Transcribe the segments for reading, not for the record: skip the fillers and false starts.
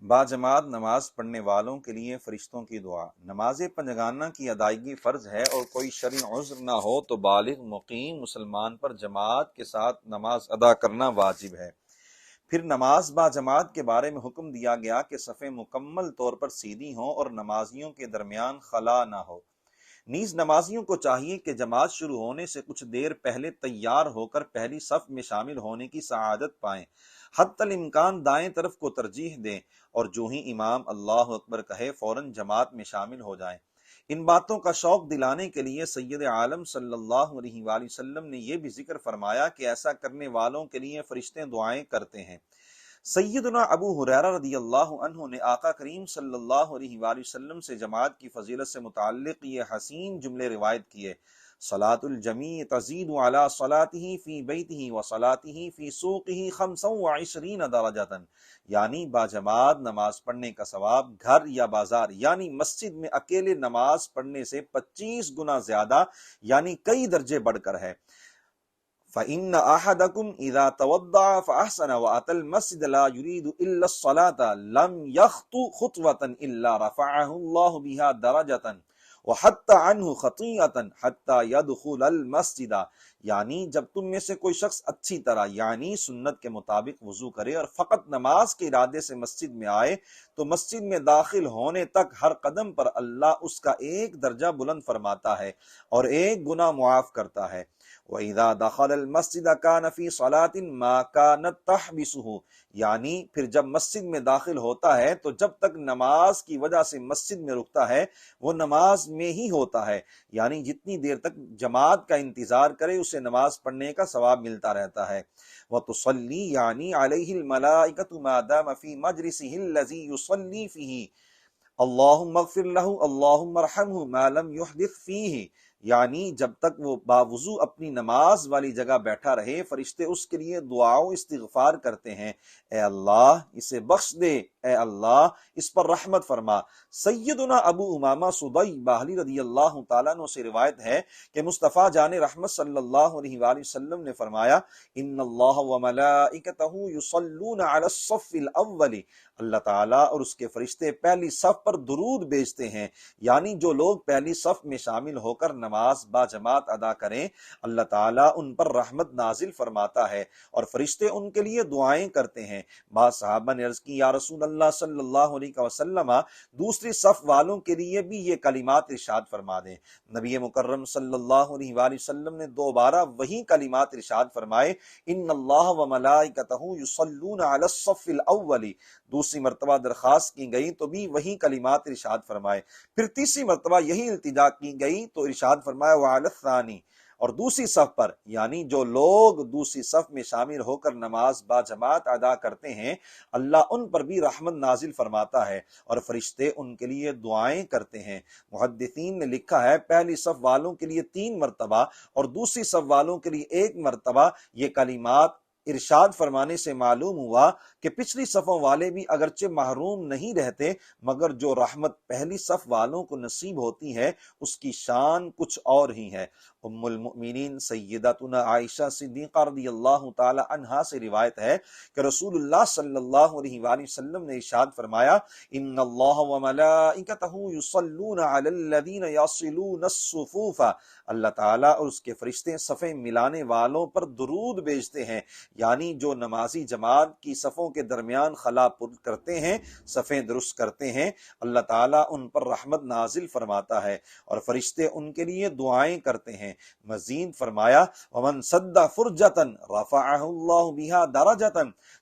باجماعت نماز پڑھنے والوں کے لیے فرشتوں کی دعا۔ نماز پنجگانہ کی ادائیگی فرض ہے اور کوئی شرعی عذر نہ ہو تو بالغ مقیم مسلمان پر جماعت کے ساتھ نماز ادا کرنا واجب ہے۔ پھر نماز باجماعت کے بارے میں حکم دیا گیا کہ صفیں مکمل طور پر سیدھی ہوں اور نمازیوں کے درمیان خلا نہ ہو۔ نیز نمازیوں کو چاہیے کہ جماعت شروع ہونے سے کچھ دیر پہلے تیار ہو کر پہلی صف میں شامل ہونے کی سعادت پائیں، حتی الامکان دائیں طرف کو ترجیح دیں اور جو ہی امام اللہ اکبر کہے فوراً جماعت میں شامل ہو جائیں۔ ان باتوں کا شوق دلانے کے لیے سید عالم صلی اللہ علیہ وآلہ وسلم نے یہ بھی ذکر فرمایا کہ ایسا کرنے والوں کے لیے فرشتے دعائیں کرتے ہیں۔ سیدنا ابو ہریرہ رضی اللہ عنہ نے آقا کریم صلی اللہ علیہ وآلہ وسلم سے جماعت کی فضیلت سے متعلق یہ حسین جملے روایت کیے: صلاۃ الجمیع تزید علی صلاتہ فی بیتہ وصلاتہ فی سوقہ 25 درجۃ، یعنی باجماعت نماز پڑھنے کا ثواب گھر یا بازار یعنی مسجد میں اکیلے نماز پڑھنے سے 25 گنا زیادہ یعنی کئی درجے بڑھ کر ہے۔ فَإِنَّ أَحَدَكُمْ إِذَا تَوَضَّعَ فَأَحْسَنَ وَأَتَى الْمَسْجِدَ لَا يُرِيدُ إِلَّا الصَّلَاةَ لَمْ يَخْطُ خُطْوَةً إِلَّا رَفَعَهُ اللَّهُ بِهَا دَرَجَةً وَحَطَّ عَنْهُ خَطِيئَةً حَتَّى يَدْخُلَ الْمَسْجِدَ، یعنی جب تم میں سے کوئی شخص اچھی طرح یعنی سنت کے مطابق وضو کرے اور فقط نماز کے ارادے سے مسجد میں آئے تو مسجد میں داخل ہونے تک ہر قدم پر اللہ اس کا ایک درجہ بلند فرماتا ہے اور ایک گناہ معاف کرتا ہے۔ وَإِذَا دَخَلَ الْمَسْجِدَ كَانَ فِي صَلَاةٍ مَا كَانَتْ تَحْبِسُهُ، یعنی پھر جب مسجد میں داخل ہوتا ہے تو جب تک نماز کی وجہ سے مسجد میں رکتا ہے وہ نماز میں ہی ہوتا ہے، یعنی جتنی دیر تک جماعت کا انتظار کرے اسے نماز پڑھنے کا ثواب ملتا رہتا ہے۔ وَتُصَلِّي یعنی عَلَيْهِ الْمَلَائِكَةُ مَا دَامَ فِي مَجْلِسِهِ الَّذِي يُصَلِّي فِيهِ اللہم اغفر لہ اللہم ارحمہ ما لم یحدث فیہ، یعنی جب تک وہ باوضو اپنی نماز والی جگہ بیٹھا رہے فرشتے اس کے لیے دعا و استغفار کرتے ہیں: اے اللہ اسے بخش دے، اے اللہ اس پر رحمت فرما۔ سیدنا ابو امامہ صدی باہلی رضی اللہ تعالیٰ عنہ سے روایت ہے کہ مصطفیٰ جان رحمت صلی اللہ علیہ وآلہ وسلم نے فرمایا: ان اللہ وملائکتہ یصلون علی الصف الاول، اللہ تعالیٰ اور اس کے فرشتے پہلی صف پر درود بھیجتے ہیں، یعنی جو لوگ پہلی صف میں شامل ہو کر نماز با جماعت ادا کریں اللہ تعالیٰ ان پر رحمت نازل فرماتا ہے اور فرشتے ان کے لیے دعائیں کرتے ہیں۔ بعض صحابہ نے عرض کی: یا رسول اللہ صلی اللہ علیہ وسلم، دوسری صف والوں کے لیے بھی یہ کلمات ارشاد فرما دیں۔ نبی مکرم صلی اللہ علیہ وآلہ وسلم نے دوبارہ وہی کلمات ارشاد فرمائے: ان اللہ وملائکتہ یصلون علی الصف الاول۔ دوسری مرتبہ درخواست کی گئی تو بھی وہی کلمات ارشاد فرمائے۔ پھر تیسری مرتبہ یہی التجا کی گئی تو ارشاد فرمایا: وعلی الثانی، اور دوسری صف پر یعنی جو لوگ دوسری صف میں شامل ہو کر نماز با جماعت ادا کرتے ہیں اللہ ان پر بھی رحمت نازل فرماتا ہے اور فرشتے ان کے لیے دعائیں کرتے ہیں۔ محدثین نے لکھا ہے پہلی صف والوں کے لیے 3 مرتبہ اور دوسری صف والوں کے لیے 1 مرتبہ یہ کلمات ارشاد فرمانے سے معلوم ہوا کہ پچھلی صفوں والے بھی اگرچہ محروم نہیں رہتے مگر جو رحمت پہلی صف والوں کو نصیب ہوتی ہے اس کی شان کچھ اور ہی ہے۔ ام المؤمنین سیدتنا عائشہ صدیقہ رضی اللہ تعالی عنہا سے روایت ہے کہ رسول اللہ صلی اللہ علیہ وآلہ وسلم نے ارشاد فرمایا: ان اللہ وملائکتہ یصلون علی الذین یصلون الصفوف، اللہ تعالیٰ اور اس کے فرشتے صفیں ملانے والوں پر درود بھیجتے ہیں، یعنی جو نمازی جماعت کی صفوں کے درمیان خلا پر کرتے ہیں، صفیں درست کرتے ہیں، اللہ تعالیٰ ان پر رحمت نازل فرماتا ہے اور فرشتے ان کے لیے دعائیں کرتے ہیں۔ مزید فرمایا: ومن سد فرجۃ رفعہ اللہ بہا درجۃ،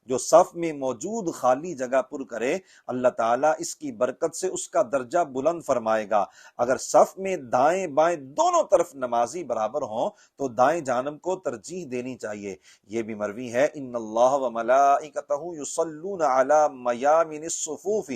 جو صف میں موجود خالی جگہ پر کرے اللہ تعالیٰ اس کی برکت سے اس کا درجہ بلند فرمائے گا۔ اگر صف میں دائیں بائیں دونوں طرف نمازی برابر ہوں تو دائیں جانب کو ترجیح دینی چاہیے۔ یہ بھی مروی ہے: ان اللہ وملائکتہ یصلون علی میامن الصفوف،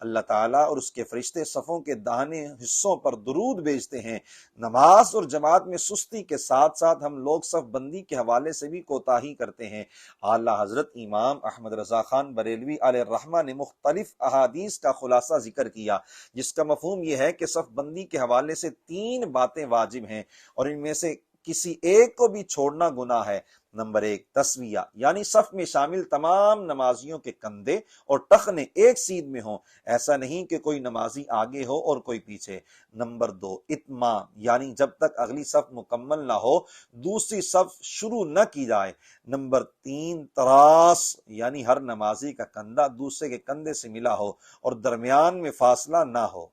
اللہ تعالیٰ اور اس کے فرشتے صفوں کے داہنے حصوں پر درود بھیجتے ہیں۔ نماز اور جماعت میں سستی کے ساتھ ساتھ ہم لوگ صف بندی کے حوالے سے بھی کوتاہی کرتے ہیں۔ اعلیٰ حضرت امام احمد رضا خان بریلوی علیہ الرحمہ نے مختلف احادیث کا خلاصہ ذکر کیا جس کا مفہوم یہ ہے کہ صف بندی کے حوالے سے 3 باتیں واجب ہیں اور ان میں سے کسی ایک کو بھی چھوڑنا گناہ ہے۔ نمبر 1 تسویہ، یعنی صف میں شامل تمام نمازیوں کے کندھے اور ٹخنے ایک سیدھ میں ہوں، ایسا نہیں کہ کوئی نمازی آگے ہو اور کوئی پیچھے۔ نمبر 2 اتمام، یعنی جب تک اگلی صف مکمل نہ ہو دوسری صف شروع نہ کی جائے۔ نمبر 3 تراس، یعنی ہر نمازی کا کندھا دوسرے کے کندھے سے ملا ہو اور درمیان میں فاصلہ نہ ہو۔